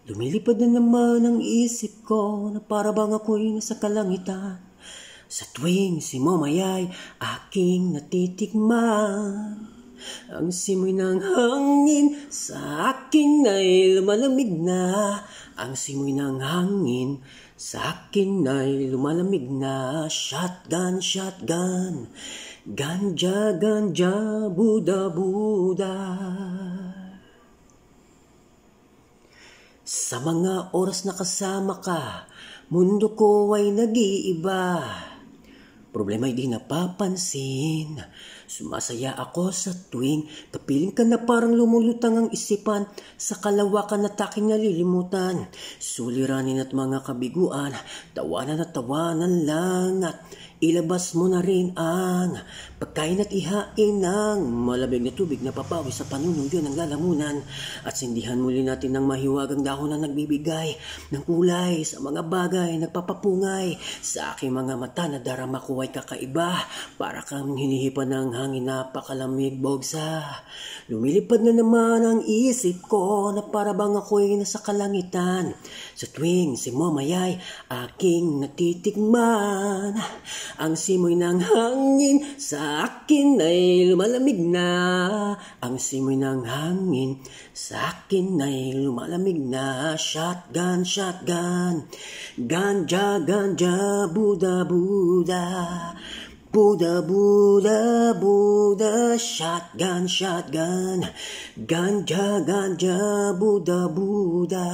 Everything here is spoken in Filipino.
Lumilipad na naman ang isip ko na para bang ako'y nasa kalangitan. Sa tuwing simomay ay aking natitikman. Ang simoy ng hangin sa akin ay lumalamig na. Ang simoy ng hangin sa akin ay lumalamig na. Shotgun, shotgun, ganja, ganja, Buda, Buda. Sa mga oras na kasama ka, mundo ko ay nag-iiba. Problema'y di napapansin. Sumasaya ako sa tuwing kapiling ka na parang lumulutang ang isipan. Sa kalawakan at aking nalilimutan. Suliranin at mga kabiguan, tawanan at tawanan lang. At ilabas mo na rin ang pagkain at ihain ng malamig na tubig na papawi sa panunuyo ng lalamunan. At sindihan muli natin ng mahiwagang dahon na nagbibigay ng kulay sa mga bagay, nagpapapungay sa aking mga mata na darama ko ay kakaiba. Para kang hinihipan ng hangin, napakalamig, bogsa. Lumilipad na naman ang isip ko na para bang ako'y nasa kalangitan. Sa tuwing simomay ay aking natitikman. Ang simoy ng hangin sa akin ay lumalamig na. Ang simoy ng hangin sa akin ay lumalamig na. Shotgun, shotgun, ganja, ganja, Buda, Buda. Buda, Buda, Buda, shotgun, shotgun, ganja, ganja, Buda, Buda.